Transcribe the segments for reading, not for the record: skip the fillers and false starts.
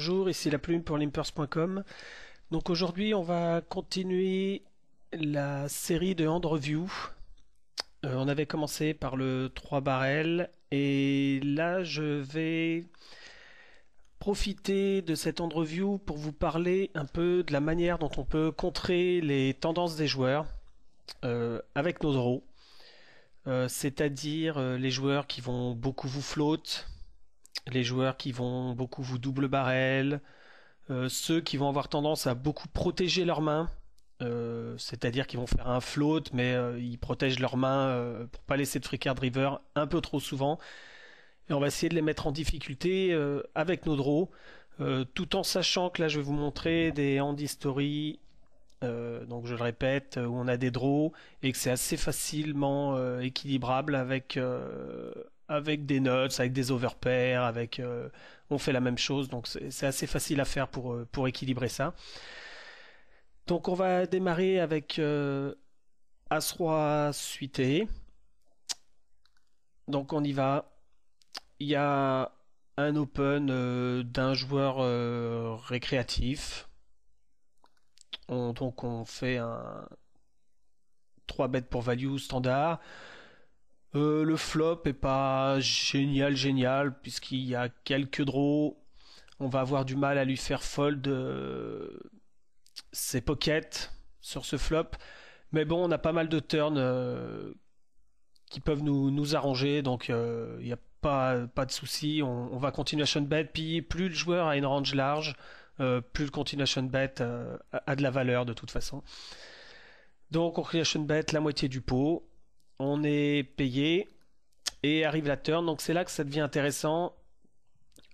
Bonjour, ici la plume pour limpers.com. Donc aujourd'hui on va continuer la série de hand review. On avait commencé par le 3 barrels et là je vais profiter de cette hand review pour vous parler un peu de la manière dont on peut contrer les tendances des joueurs avec nos draws. C'est-à-dire les joueurs qui vont beaucoup vous float, les joueurs qui vont beaucoup vous double barrel, ceux qui vont avoir tendance à beaucoup protéger leurs mains, c'est-à-dire qu'ils vont faire un float mais ils protègent leurs mains pour pas laisser de free card river un peu trop souvent. Et on va essayer de les mettre en difficulté avec nos draws, tout en sachant que là je vais vous montrer des hand history. Donc je le répète, où on a des draws et que c'est assez facilement équilibrable avec des nuts, avec des overpairs, on fait la même chose, donc c'est assez facile à faire pour équilibrer ça. Donc on va démarrer avec As-Roi suité. Donc on y va. Il y a un open d'un joueur récréatif. Donc on fait un 3 bêtes pour value standard. Le flop est pas génial puisqu'il y a quelques draws. On va avoir du mal à lui faire fold ses pockets sur ce flop. Mais bon, on a pas mal de turns qui peuvent nous arranger, donc il n'y a pas de souci. On va continuation bet, puis plus le joueur a une range large, plus le continuation bet a de la valeur de toute façon. Donc on continuation bet la moitié du pot, on est payé et arrive la turn. Donc c'est là que ça devient intéressant.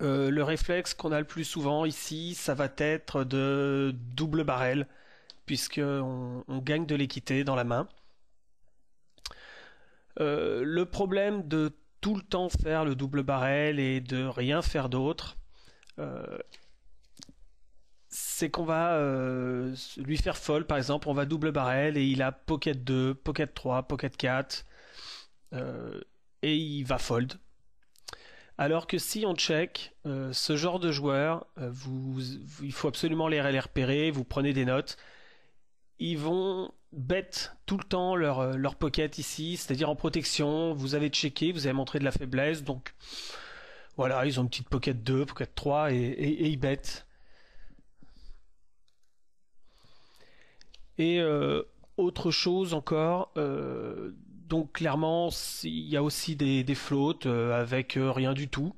Le réflexe qu'on a le plus souvent ici, ça va être de double barrel, puisque on gagne de l'équité dans la main. Le problème de tout le temps faire le double barrel et de rien faire d'autre, c'est qu'on va lui faire fold. Par exemple, on va double barrel et il a pocket 2, pocket 3, pocket 4 et il va fold. Alors que si on check, ce genre de joueur, il faut absolument les repérer, vous prenez des notes. Ils vont bet tout le temps leur pocket ici, c'est-à-dire en protection. Vous avez checké, vous avez montré de la faiblesse, donc voilà, ils ont une petite pocket 2, pocket 3 et ils bet. Et autre chose encore, donc clairement il y a aussi des floats avec rien du tout.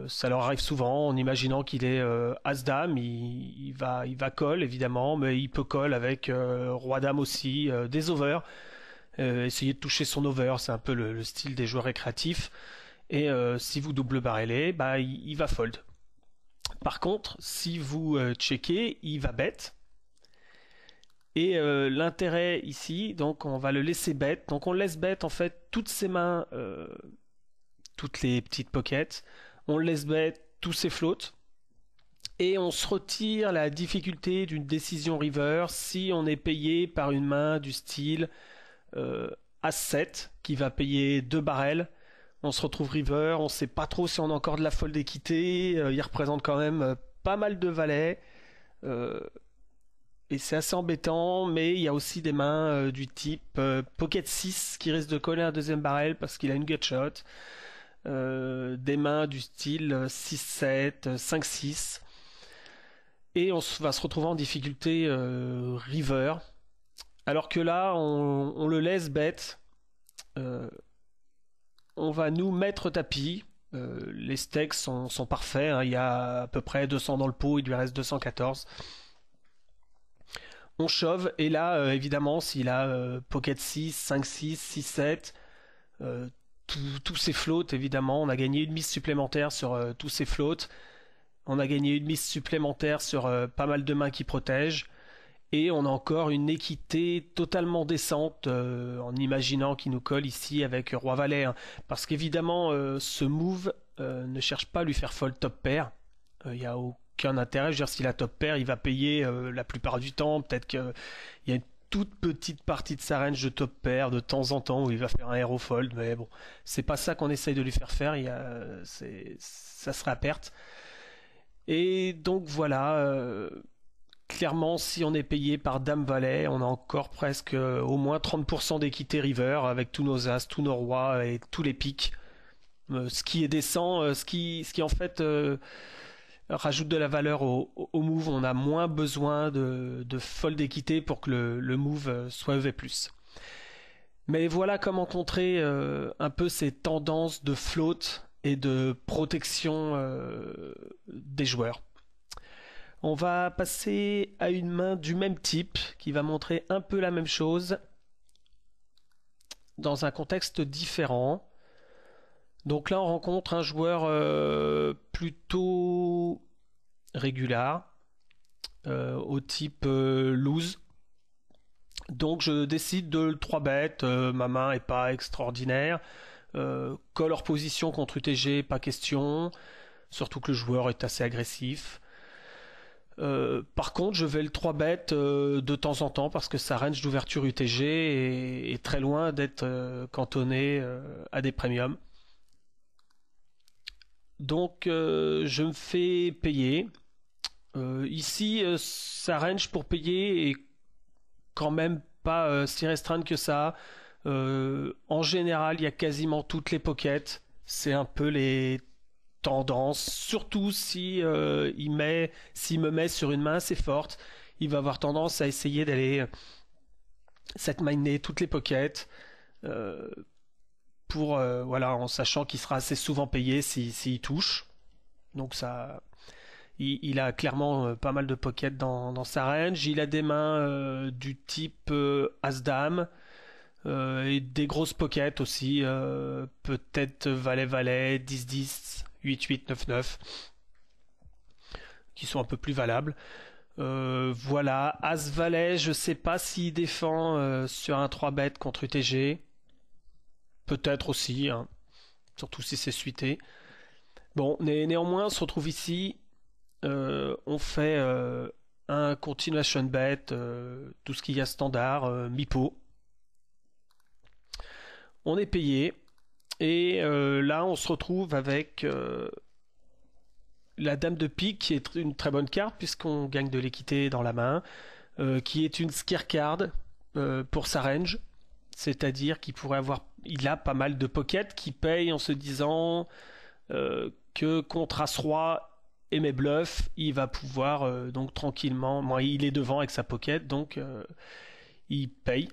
Ça leur arrive souvent en imaginant qu'il est As-Dame, il va call évidemment, mais il peut call avec Roi-Dame aussi, des overs, essayer de toucher son over, c'est un peu le style des joueurs récréatifs, et si vous double barrelez, bah, il va fold. Par contre, si vous checkez, il va bet, et l'intérêt ici, donc on va le laisser bet, donc on laisse bet en fait toutes ses mains, toutes les petites pockets, on laisse bet tous ses floats et on se retire la difficulté d'une décision river si on est payé par une main du style As-7 qui va payer 2 barrels. On se retrouve river, on sait pas trop si on a encore de la fold d'équité, il représente quand même pas mal de valets et c'est assez embêtant, mais il y a aussi des mains du type pocket 6 qui risque de coller un deuxième barrel parce qu'il a une gutshot. Des mains du style 6-7, 5-6 et on va se retrouver en difficulté river, alors que là on le laisse bet, on va nous mettre tapis, les stakes sont parfaits, hein. Il y a à peu près 200 dans le pot, il lui reste 214. On shove et là évidemment s'il a pocket 6, 5-6, 6-7, tous ces floats, évidemment, on a gagné une mise supplémentaire sur tous ces floats. On a gagné une mise supplémentaire sur pas mal de mains qui protègent. Et on a encore une équité totalement décente en imaginant qu'il nous colle ici avec Roi-Valet. Hein. Parce qu'évidemment, ce move ne cherche pas à lui faire fold top pair. Il n'y a aucun intérêt. Je veux dire, s'il a top pair, il va payer la plupart du temps. Peut-être qu'il y a une toute petite partie de sa range de top pair de temps en temps où il va faire un hero fold, mais bon, c'est pas ça qu'on essaye de lui faire faire, ça serait à perte. Et donc voilà, clairement, si on est payé par Dame-Valet, on a encore presque au moins 30% d'équité river avec tous nos as, tous nos rois et tous les pics. Ce qui est décent, ce qui en fait rajoute de la valeur au move. On a moins besoin de fold d'équité pour que le move soit EV+. Mais voilà comment contrer un peu ces tendances de float et de protection des joueurs. On va passer à une main du même type qui va montrer un peu la même chose dans un contexte différent. Donc là, on rencontre un joueur plutôt régulier, au type lose. Donc je décide de le 3-bet, ma main est pas extraordinaire. Call hors position contre UTG, pas question. Surtout que le joueur est assez agressif. Par contre, je vais le 3-bet de temps en temps parce que sa range d'ouverture UTG est très loin d'être cantonné à des premiums. Donc je me fais payer. Ici, sa range pour payer est quand même pas si restreinte que ça. En général, il y a quasiment toutes les pockets. C'est un peu les tendances. Surtout si s'il me met sur une main assez forte, il va avoir tendance à essayer d'aller set miner toutes les pockets. Pour voilà, en sachant qu'il sera assez souvent payé s'il touche. Donc ça, il a clairement pas mal de pockets dans sa range. Il a des mains du type As-Dame et des grosses pockets aussi. Peut-être Valet-Valet, 10-10, 8-8, 9-9 qui sont un peu plus valables. Voilà, As-Valet, je sais pas s'il défend sur un 3-bet contre UTG. Peut-être aussi, hein, surtout si c'est suité. Bon, néanmoins, on se retrouve ici. On fait un continuation bet, tout ce qu'il y a standard, MIPO. On est payé. Et là, on se retrouve avec la dame de pique, qui est une très bonne carte, puisqu'on gagne de l'équité dans la main, qui est une scare card pour sa range. C'est-à-dire qu'il pourrait avoir... Il a pas mal de pockets qui payent en se disant que contre As-Roi et mes bluffs, il va pouvoir donc tranquillement... Bon, il est devant avec sa pocket, donc il paye.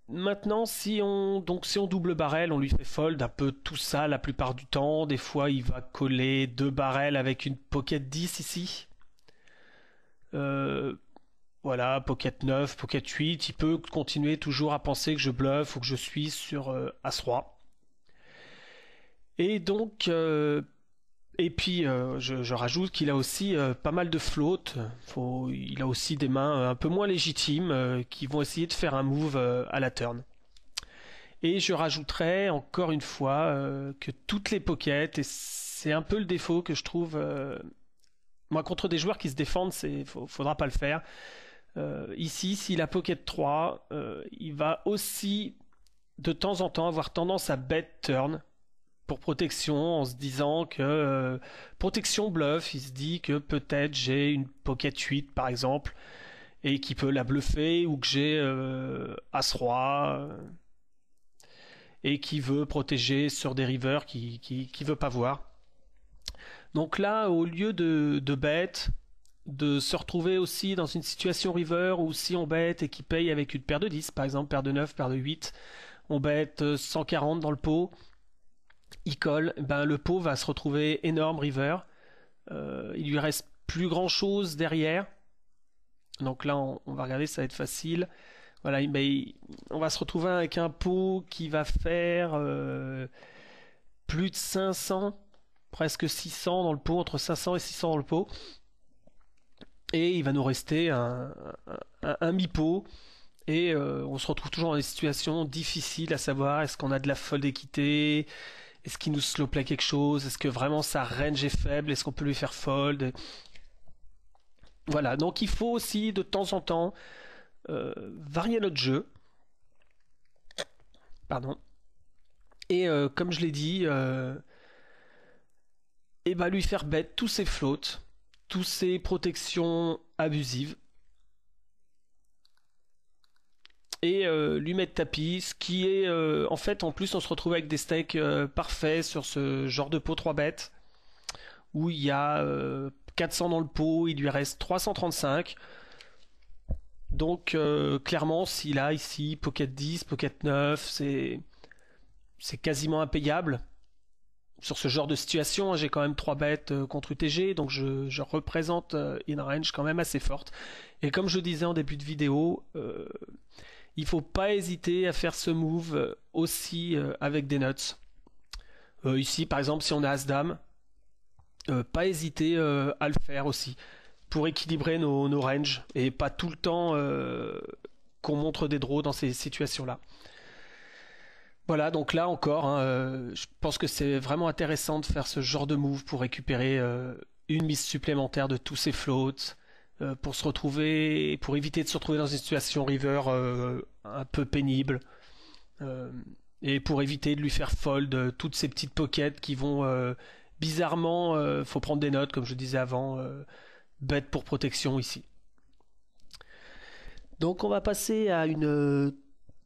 Maintenant, si on double barrel, on lui fait fold un peu tout ça la plupart du temps. Des fois, il va coller deux barrels avec une pocket 10 ici. Voilà, pocket 9, pocket 8. Il peut continuer toujours à penser que je bluffe ou que je suis sur As-Roi. Et donc, et puis je rajoute qu'il a aussi pas mal de float. Il a aussi des mains un peu moins légitimes qui vont essayer de faire un move à la turn. Et je rajouterai encore une fois que toutes les pockets, et c'est un peu le défaut que je trouve, moi contre des joueurs qui se défendent, faudra pas le faire. Ici, s'il a pocket 3, il va aussi de temps en temps avoir tendance à bet turn pour protection en se disant que protection bluff, il se dit que peut-être j'ai une pocket 8 par exemple et qui peut la bluffer, ou que j'ai As-Roi et qui veut protéger sur des rivers qui veut pas voir. Donc là, au lieu de bet, de se retrouver aussi dans une situation river où si on bet et qu'il paye avec une paire de 10 par exemple, paire de 9, paire de 8, on bet 140 dans le pot, il colle, ben le pot va se retrouver énorme river. Il lui reste plus grand chose derrière. Donc là, on va regarder, ça va être facile. Voilà, on va se retrouver avec un pot qui va faire plus de 500, presque 600 dans le pot, entre 500 et 600 dans le pot. Et il va nous rester un mi-pot. Et on se retrouve toujours dans des situations difficiles à savoir, est-ce qu'on a de la fold équité, est-ce qu'il nous slowplay quelque chose, est-ce que vraiment sa range est faible, est-ce qu'on peut lui faire fold. Voilà, donc il faut aussi de temps en temps varier notre jeu. Pardon. Et comme je l'ai dit, et bah lui faire bet tous ses floats, tous ses protections abusives, et lui mettre tapis, ce qui est en fait en plus on se retrouve avec des stakes parfaits sur ce genre de pot 3 bêtes où il y a 400 dans le pot, il lui reste 335. Donc clairement s'il a ici pocket 10, pocket 9, c'est quasiment impayable. Sur ce genre de situation, hein, j'ai quand même 3 bêtes contre UTG, donc je représente une range quand même assez forte. Et comme je disais en début de vidéo, il faut pas hésiter à faire ce move aussi avec des nuts. Ici par exemple si on a As-Dame, pas hésiter à le faire aussi pour équilibrer nos ranges et pas tout le temps qu'on montre des draws dans ces situations là. Voilà, donc là encore, hein, je pense que c'est vraiment intéressant de faire ce genre de move pour récupérer une mise supplémentaire de tous ces floats, pour se retrouver, pour éviter de se retrouver dans une situation river un peu pénible, euh, et pour éviter de lui faire fold toutes ces petites pockets qui vont bizarrement, faut prendre des notes comme je disais avant, bet pour protection ici. Donc on va passer à une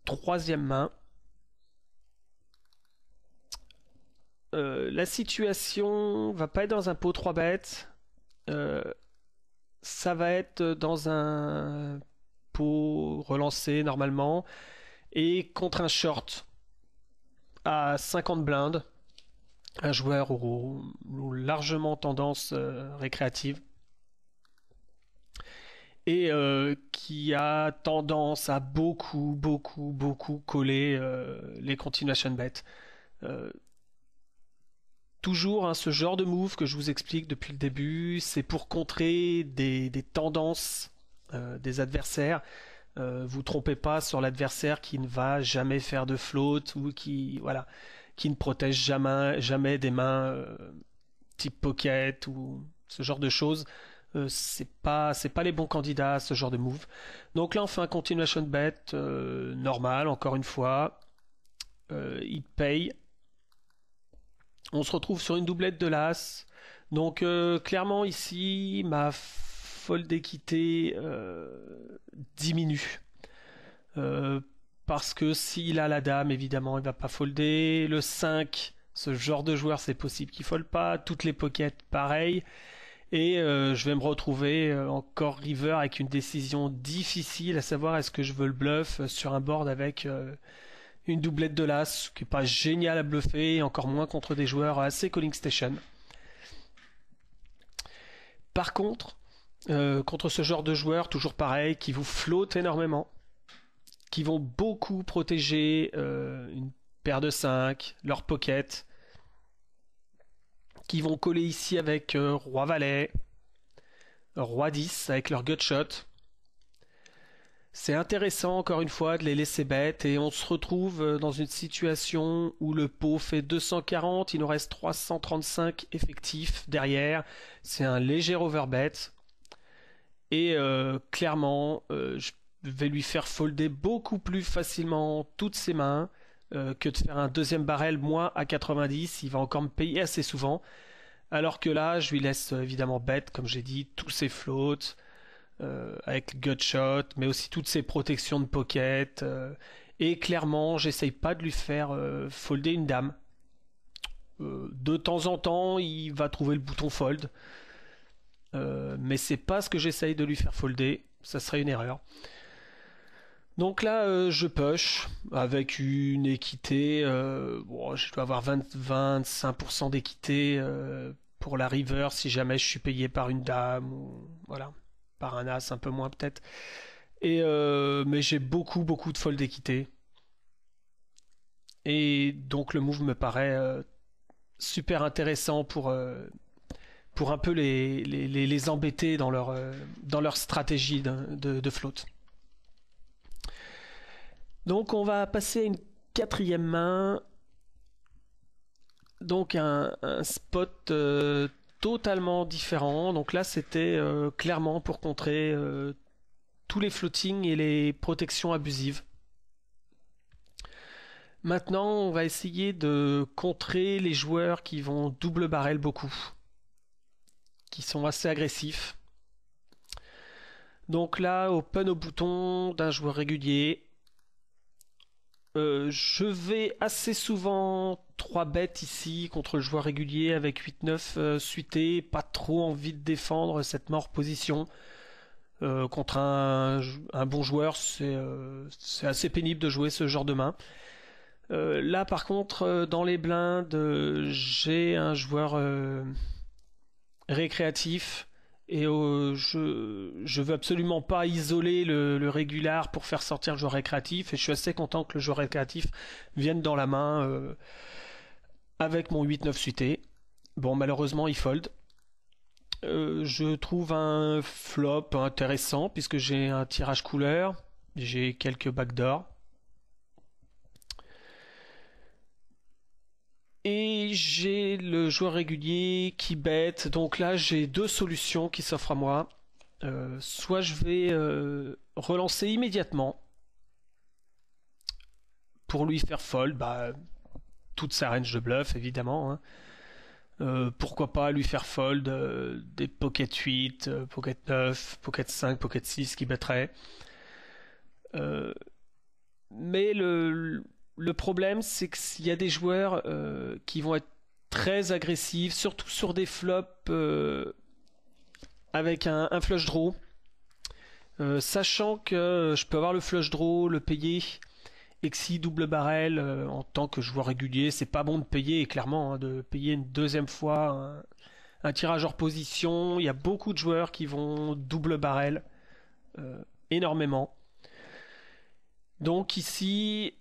troisième main. La situation va pas être dans un pot 3 bêtes, ça va être dans un pot relancé normalement et contre un short à 50 blindes, un joueur largement tendance récréative et qui a tendance à beaucoup coller les continuation bets. Toujours hein, ce genre de move que je vous explique depuis le début, c'est pour contrer des tendances des adversaires. Vous trompez pas sur l'adversaire qui ne va jamais faire de float ou qui ne protège jamais des mains type pocket ou ce genre de choses. C'est pas les bons candidats à ce genre de move. Donc là on fait un continuation bet normal encore une fois. Il paye. On se retrouve sur une doublette de l'As. Donc clairement ici, ma fold équité diminue. Parce que s'il a la dame, évidemment, il va pas folder. Le 5, ce genre de joueur, c'est possible qu'il fold pas. Toutes les pockets, pareil. Et je vais me retrouver encore river avec une décision difficile, à savoir est-ce que je veux le bluff sur un board avec une doublette de l'As, qui est pas génial à bluffer, et encore moins contre des joueurs assez calling station. Par contre, contre ce genre de joueurs, toujours pareil, qui vous flottent énormément, qui vont beaucoup protéger une paire de 5, leur pocket, qui vont coller ici avec Roi Valet, Roi 10 avec leur gutshot. C'est intéressant encore une fois de les laisser bêtes et on se retrouve dans une situation où le pot fait 240, il nous reste 335 effectifs derrière, c'est un léger overbet et clairement je vais lui faire folder beaucoup plus facilement toutes ses mains que de faire un deuxième barrel moi à 90, il va encore me payer assez souvent alors que là je lui laisse évidemment bête comme j'ai dit tous ses floats. Avec gutshot, mais aussi toutes ces protections de pocket. Et clairement, j'essaye pas de lui faire folder une dame. De temps en temps, il va trouver le bouton fold. Mais c'est pas ce que j'essaye de lui faire folder. Ça serait une erreur. Donc là, je push avec une équité. Bon, je dois avoir 25% d'équité pour la river si jamais je suis payé par une dame. Ou, voilà. Par un as, un peu moins peut-être. Et mais j'ai beaucoup de fold d'équité. Et donc le move me paraît super intéressant pour un peu les embêter dans leur stratégie de float. Donc on va passer à une quatrième main. Donc un spot totalement différent. Donc là, c'était clairement pour contrer tous les floatings et les protections abusives. Maintenant, on va essayer de contrer les joueurs qui vont double barrel beaucoup. qui sont assez agressifs. Donc là, open au bouton d'un joueur régulier. Je vais assez souvent 3 bêtes ici contre le joueur régulier avec 8-9 suité. Pas trop envie de défendre cette mort position. Contre un bon joueur, c'est assez pénible de jouer ce genre de main. Là par contre, dans les blindes, j'ai un joueur récréatif et je veux absolument pas isoler le régular pour faire sortir le joueur récréatif, et je suis assez content que le joueur récréatif vienne dans la main avec mon 8-9 suité. Bon, malheureusement il fold. Je trouve un flop intéressant puisque j'ai un tirage couleur, j'ai quelques backdoors. Et j'ai le joueur régulier qui bête, donc là j'ai deux solutions qui s'offrent à moi. Soit je vais relancer immédiatement pour lui faire fold, toute sa range de bluff évidemment, hein. Pourquoi pas lui faire fold des pocket 8, pocket 9, pocket 5, pocket 6 qui battraient. Mais le problème, c'est qu'il y a des joueurs qui vont être très agressifs, surtout sur des flops avec un flush draw. Sachant que je peux avoir le flush draw, le payer, et que si double barrel en tant que joueur régulier, c'est pas bon de payer, clairement, hein, de payer une deuxième fois un tirage hors position. Il y a beaucoup de joueurs qui vont double barrel énormément. Donc ici,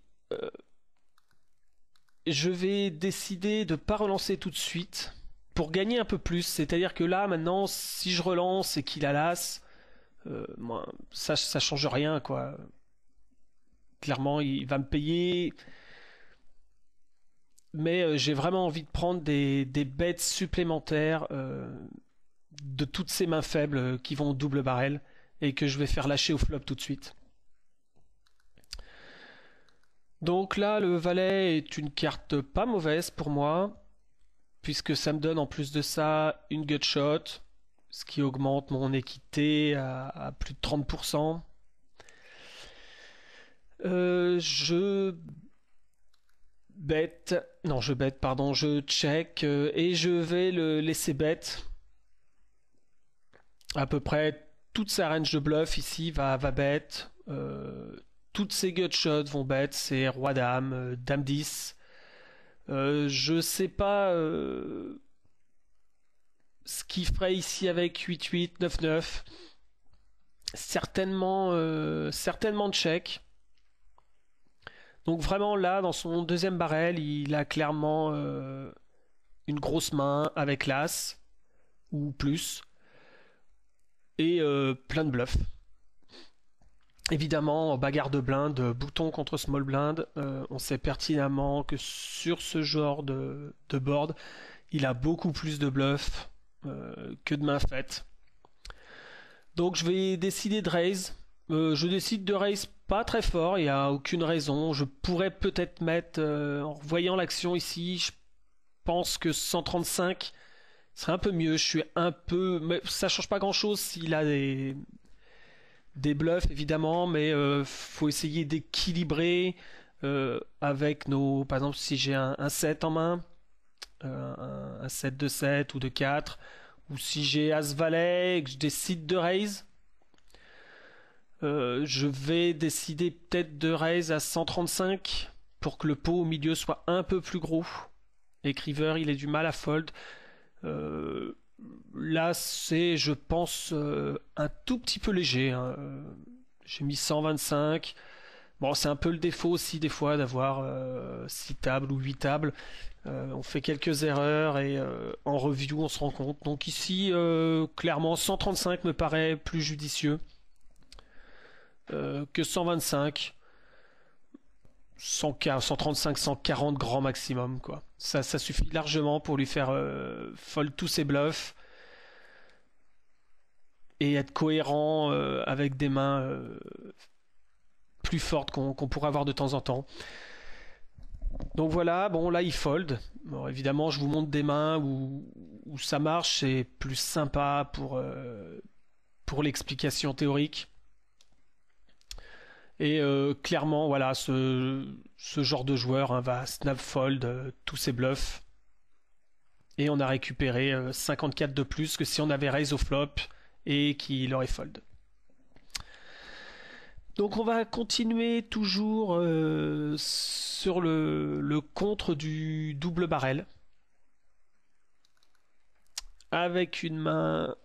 je vais décider de ne pas relancer tout de suite pour gagner un peu plus. C'est-à-dire que là, maintenant, si je relance et qu'il a l'as, moi, ça change rien, quoi. Clairement, il va me payer. Mais j'ai vraiment envie de prendre des bêtes supplémentaires de toutes ces mains faibles qui vont double barrel et que je vais faire lâcher au flop tout de suite. Donc là, le valet est une carte pas mauvaise pour moi, puisque ça me donne en plus de ça une gutshot, ce qui augmente mon équité à plus de 30%. Je bête, non je bête, pardon, je check et je vais le laisser bet. À peu près toute sa range de bluff ici va bet. Toutes ces gutshots vont bet, c'est roi dame, dame 10. Je sais pas ce qu'il ferait ici avec 8-8, 9-9. Certainement de check. Donc vraiment là, dans son deuxième barrel, il a clairement une grosse main avec l'as ou plus et plein de bluffs. Évidemment, en bagarre de blinde, bouton contre small blind, on sait pertinemment que sur ce genre de board, il a beaucoup plus de bluffs que de mains faites. Donc je vais décider de raise. Je décide de raise pas très fort, il n'y a aucune raison. Je pourrais peut-être mettre, en voyant l'action ici, je pense que 135 serait un peu mieux. Je suis un peu... Mais ça change pas grand-chose s'il a des bluffs évidemment, mais faut essayer d'équilibrer avec nos... Par exemple, si j'ai un 7 en main, un 7 de 7 ou de 4, ou si j'ai As-Valet et que je décide de raise, je vais décider peut-être de raise à 135 pour que le pot au milieu soit un peu plus gros et que River il ait du mal à fold. Là c'est je pense un tout petit peu léger, hein. J'ai mis 125. Bon, c'est un peu le défaut aussi des fois d'avoir 6 tables ou 8 tables. On fait quelques erreurs et en review on se rend compte. Donc ici clairement 135 me paraît plus judicieux que 125. 135, 140 grand maximum, quoi. Ça suffit largement pour lui faire fold tous ses bluffs et être cohérent avec des mains plus fortes qu'on pourrait avoir de temps en temps. Donc voilà, bon là il fold. Bon, évidemment je vous montre des mains où où ça marche, c'est plus sympa pour l'explication théorique. Et clairement, voilà, ce genre de joueur hein, va snap fold tous ses bluffs. Et on a récupéré 54 de plus que si on avait raise au flop et qu'il aurait fold. Donc on va continuer toujours sur le contre du double barrel. Avec une main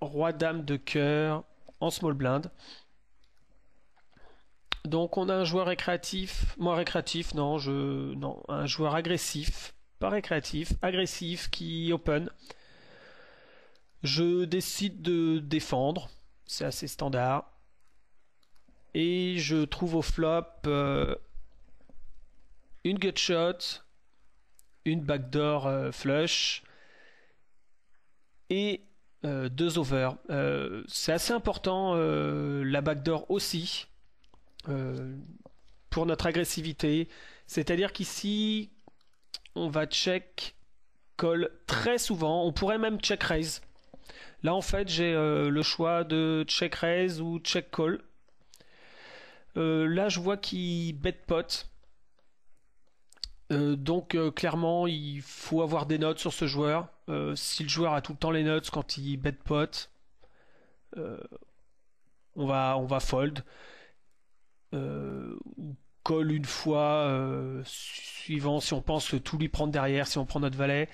roi-dame de cœur en small blind. Donc on a un joueur récréatif, moi récréatif, non, un joueur agressif, pas récréatif, agressif qui open. Je décide de défendre, c'est assez standard. Et je trouve au flop une gutshot, une backdoor flush et deux over. C'est assez important, la backdoor aussi. Pour notre agressivité, c'est-à-dire qu'ici on va check call très souvent, on pourrait même check raise. Là en fait j'ai le choix de check raise ou check call. Là je vois qu'il bet pot, donc clairement il faut avoir des notes sur ce joueur. Si le joueur a tout le temps les notes quand il bet pot, on va fold. Ou call une fois, suivant si on pense que tout lui prendre derrière, si on prend notre valet.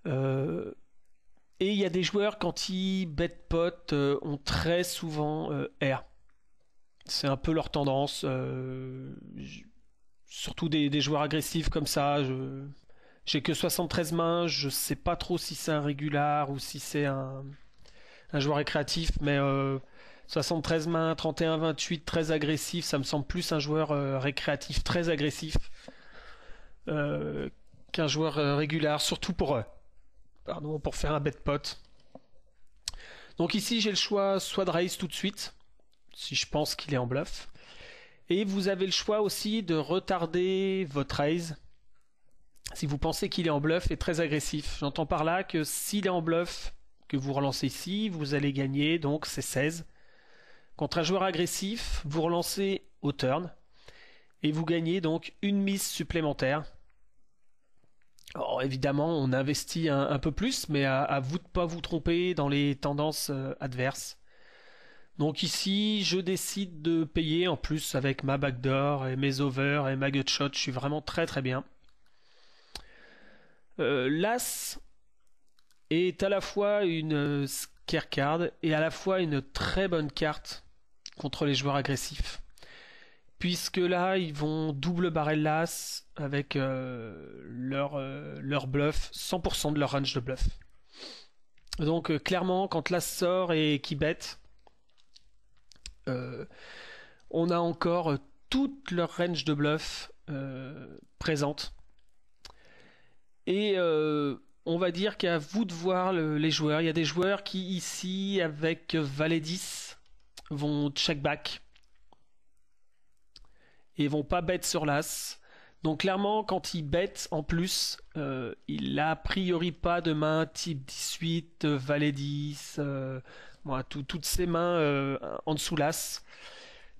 Et il y a des joueurs quand ils bet pot ont très souvent R. C'est un peu leur tendance. Surtout des joueurs agressifs comme ça. J'ai que 73 mains, je sais pas trop si c'est un régular ou si c'est un joueur récréatif, mais 73 mains, 31-28, très agressif, ça me semble plus un joueur récréatif très agressif qu'un joueur régular, surtout pour faire un bet pot. Donc ici j'ai le choix soit de raise tout de suite, si je pense qu'il est en bluff, et vous avez le choix aussi de retarder votre raise si vous pensez qu'il est en bluff et très agressif. J'entends par là que s'il est en bluff, que vous relancez ici, vous allez gagner, donc c'est 16. Contre un joueur agressif, vous relancez au turn et vous gagnez donc une mise supplémentaire. Alors évidemment, on investit un peu plus, mais à vous de ne pas vous tromper dans les tendances adverses. Donc ici, je décide de payer en plus avec ma backdoor et mes over et ma gutshot. Je suis vraiment très très bien. L'As est à la fois une scare card et à la fois une très bonne carte contre les joueurs agressifs, puisque là ils vont double barrel l'As avec leur bluff, 100% de leur range de bluff. Donc clairement quand l'As sort et qui bet, on a encore toute leur range de bluff présente. Et on va dire qu'à vous de voir les joueurs. Il y a des joueurs qui ici avec valet 10 vont check back et vont pas bet sur l'As. Donc clairement quand il bet en plus, il a priori pas de main type 18, valet 10, voilà, toutes ces mains en dessous l'As.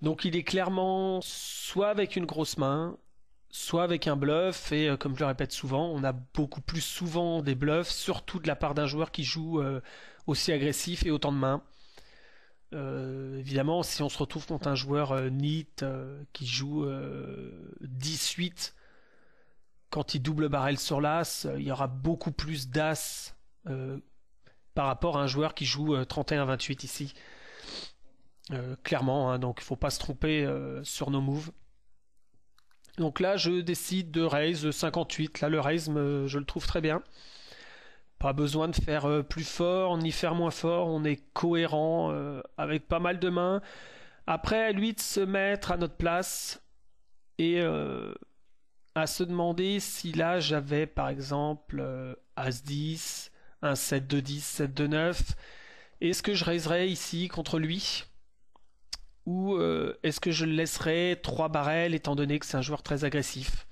Donc il est clairement soit avec une grosse main, soit avec un bluff, et comme je le répète souvent, on a beaucoup plus souvent des bluffs, surtout de la part d'un joueur qui joue aussi agressif et autant de mains. Évidemment, si on se retrouve contre un joueur neat qui joue 18, quand il double barrel sur l'As, il y aura beaucoup plus d'As par rapport à un joueur qui joue 31-28 ici. Clairement, hein, donc il ne faut pas se tromper sur nos moves. Donc là, je décide de raise 58. Là, le raise, je le trouve très bien. Pas besoin de faire plus fort ni faire moins fort. On est cohérent avec pas mal de mains. Après, à lui de se mettre à notre place et à se demander si là, j'avais par exemple As-10, un 7-2-10, 7-2-9. Est-ce que je raiserais ici contre lui ? Ou est-ce que je le laisserai 3 barrels étant donné que c'est un joueur très agressif?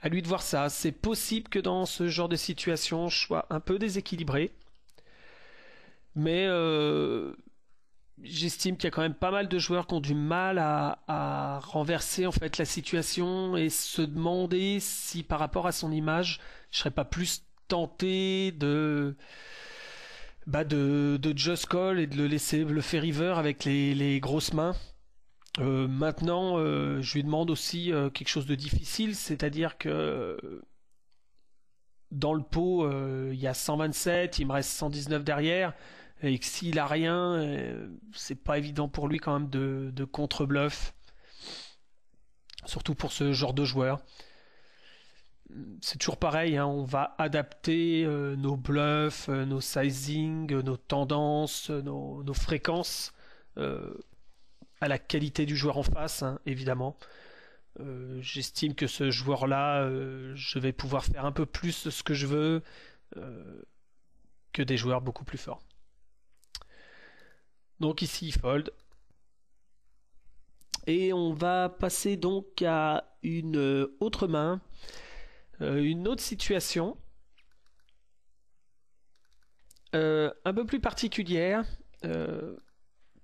À lui de voir ça. C'est possible que dans ce genre de situation, je sois un peu déséquilibré. Mais j'estime qu'il y a quand même pas mal de joueurs qui ont du mal à renverser en fait la situation et se demander si par rapport à son image, je serais pas plus tenté de just call et de le laisser le faire river avec les grosses mains. Maintenant, je lui demande aussi quelque chose de difficile, c'est-à-dire que dans le pot, il y a 127, il me reste 119 derrière, et que s'il a rien, c'est pas évident pour lui quand même de contre-bluff, surtout pour ce genre de joueur. C'est toujours pareil, hein, on va adapter nos bluffs, nos sizing, nos tendances, nos fréquences à la qualité du joueur en face, hein, évidemment. J'estime que ce joueur-là, je vais pouvoir faire un peu plus ce que je veux que des joueurs beaucoup plus forts. Donc ici, il fold. Et on va passer donc à une autre main, une autre situation, un peu plus particulière,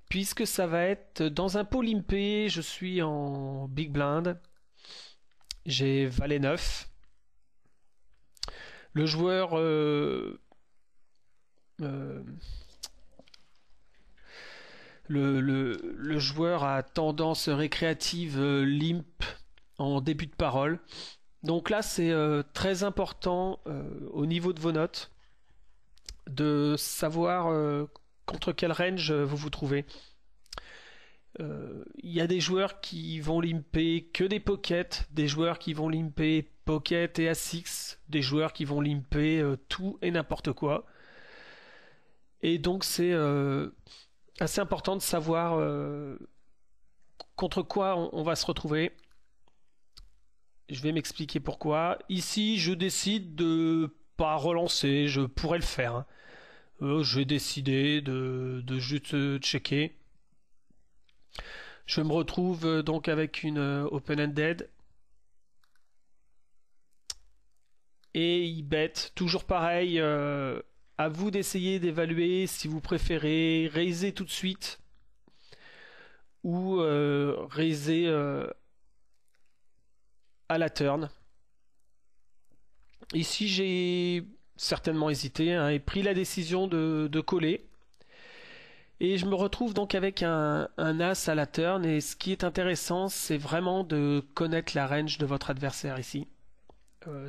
puisque ça va être dans un pot limpé. Je suis en big blind, j'ai valet 9. Le joueur le joueur a tendance récréative limp en début de parole. Donc là, c'est très important au niveau de vos notes de savoir contre quel range vous vous trouvez. Il y a des joueurs qui vont limper que des pockets, des joueurs qui vont limper pocket et A6, des joueurs qui vont limper tout et n'importe quoi. Et donc c'est assez important de savoir contre quoi on va se retrouver. Je vais m'expliquer pourquoi. Ici, je décide de pas relancer, je pourrais le faire, hein. Je vais décider de juste checker. Je me retrouve donc avec une open-ended. Et il bet, toujours pareil. À vous d'essayer d'évaluer si vous préférez raiser tout de suite ou raiser à la turn. Ici, j'ai certainement hésité, hein, et pris la décision de coller. Et je me retrouve donc avec un as à la turn. Et ce qui est intéressant, c'est vraiment de connaître la range de votre adversaire ici.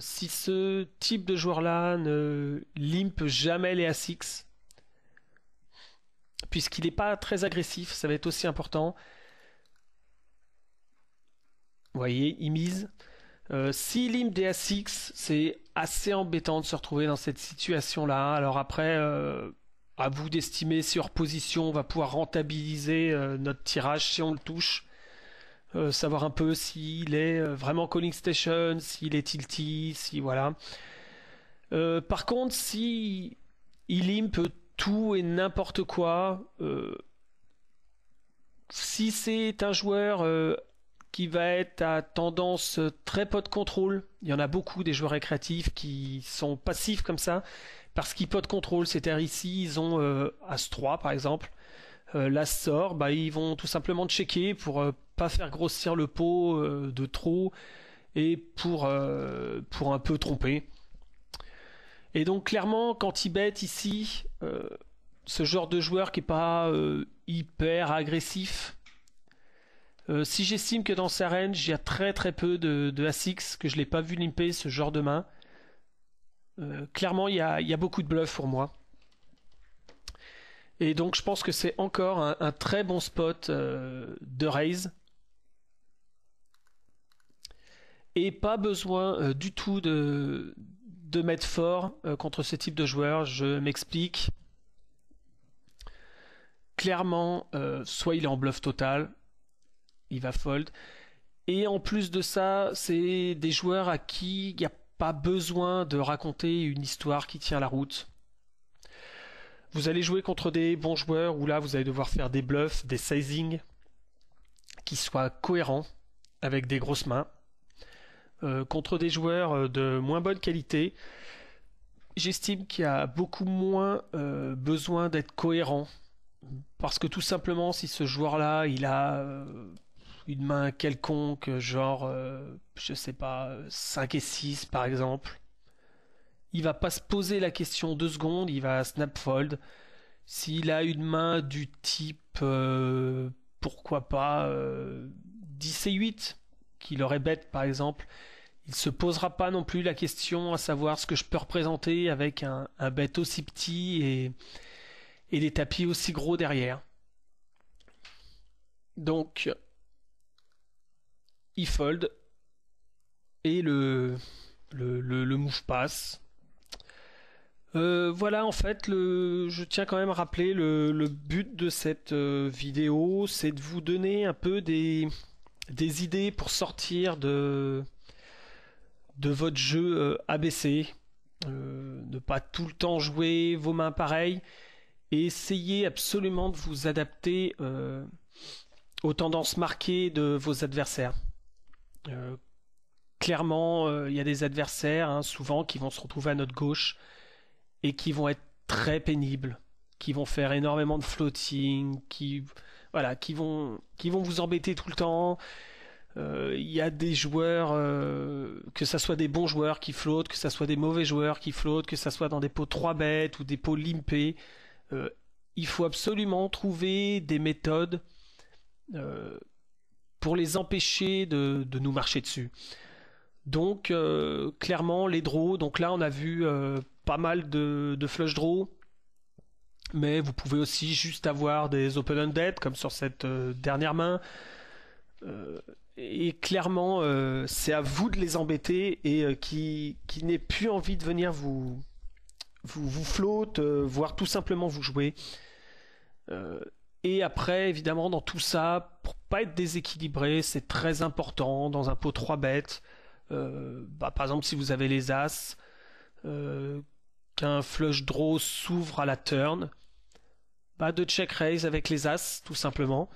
Si ce type de joueur-là ne limpe jamais les A6, puisqu'il n'est pas très agressif, ça va être aussi important. Vous voyez, il mise. S'il limpe des A6, c'est assez embêtant de se retrouver dans cette situation-là. Alors après, à vous d'estimer si hors position on va pouvoir rentabiliser notre tirage si on le touche. Savoir un peu s'il est vraiment calling station, s'il est tilty, si voilà. Par contre, si il limpe tout et n'importe quoi, si c'est un joueur qui va être à tendance très pot de contrôle, il y en a beaucoup des joueurs récréatifs qui sont passifs comme ça, parce qu'ils pot de contrôle, c'est-à-dire ici ils ont As-3 par exemple, l'As sort, ils vont tout simplement checker pour pas faire grossir le pot de trop et pour un peu tromper. Et donc clairement quand il bet ici, ce genre de joueur qui est pas hyper agressif, si j'estime que dans sa range il y a très très peu de A6, que je l'ai pas vu limper ce genre de main, clairement il y a beaucoup de bluff pour moi. Et donc je pense que c'est encore un très bon spot de raise. Et pas besoin du tout de mettre fort contre ce type de joueur. Je m'explique. Clairement, soit il est en bluff total, il va fold. Et en plus de ça, c'est des joueurs à qui il n'y a pas besoin de raconter une histoire qui tient la route. Vous allez jouer contre des bons joueurs où là vous allez devoir faire des bluffs, des sizing qui soient cohérents avec des grosses mains. contre des joueurs de moins bonne qualité, j'estime qu'il y a beaucoup moins besoin d'être cohérent. Parce que tout simplement, si ce joueur-là, il a une main quelconque, genre, je sais pas, 5 et 6 par exemple, il va pas se poser la question 2 secondes, il va snap fold. S'il a une main du type, pourquoi pas, 10 et 8, qu'il aurait bête par exemple, il se posera pas non plus la question à savoir ce que je peux représenter avec un bet aussi petit et des tapis aussi gros derrière. Donc, il fold et le move pass. Voilà, en fait, je tiens quand même à rappeler le but de cette vidéo, c'est de vous donner un peu des idées pour sortir de votre jeu ABC. Ne pas tout le temps jouer vos mains pareilles et essayez absolument de vous adapter aux tendances marquées de vos adversaires. Euh, Clairement, il y a des adversaires hein, souvent qui vont se retrouver à notre gauche et qui vont être très pénibles, qui vont faire énormément de floating, voilà, qui vont vous embêter tout le temps. Il y a des joueurs, que ça soit des bons joueurs qui flottent, que ça soit des mauvais joueurs qui flottent, que ça soit dans des pots 3 bêtes ou des pots limpés. Euh, il faut absolument trouver des méthodes euh, pour les empêcher de nous marcher dessus. Donc clairement les draws, donc là on a vu pas mal de flush draws, mais vous pouvez aussi juste avoir des open-ended comme sur cette dernière main. Et clairement c'est à vous de les embêter et qui n'ait plus envie de venir vous flotte, voire tout simplement vous jouer. Euh, et après, évidemment, dans tout ça, pour pas être déséquilibré, c'est très important dans un pot 3 bêtes. Par exemple, si vous avez les As, euh, qu'un flush draw s'ouvre à la turn, de check raise avec les As, tout simplement.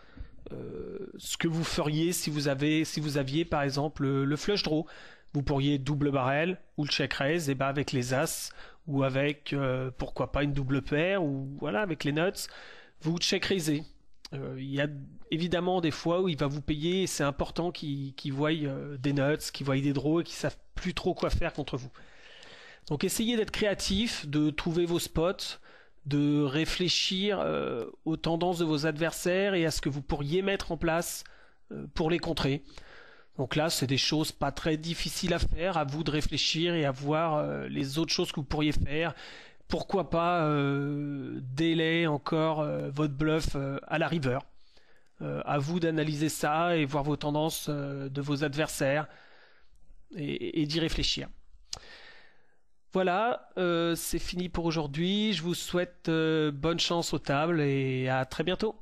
Ce que vous feriez si vous aviez par exemple le flush draw. Vous pourriez double barrel ou le check raise et avec les As ou avec pourquoi pas une double paire ou voilà avec les nuts vous check raisez. Il y a évidemment des fois où il va vous payer et c'est important qu'il voie des nuts, qu'il voie des draws et qu'ils savent plus trop quoi faire contre vous. Donc essayez d'être créatif, de trouver vos spots, de réfléchir aux tendances de vos adversaires et à ce que vous pourriez mettre en place pour les contrer. Donc là, c'est des choses pas très difficiles à faire, à vous de réfléchir et à voir les autres choses que vous pourriez faire. Pourquoi pas délai encore votre bluff à la river. À vous d'analyser ça et voir vos tendances de vos adversaires et d'y réfléchir. Voilà, c'est fini pour aujourd'hui. Je vous souhaite bonne chance aux tables et à très bientôt.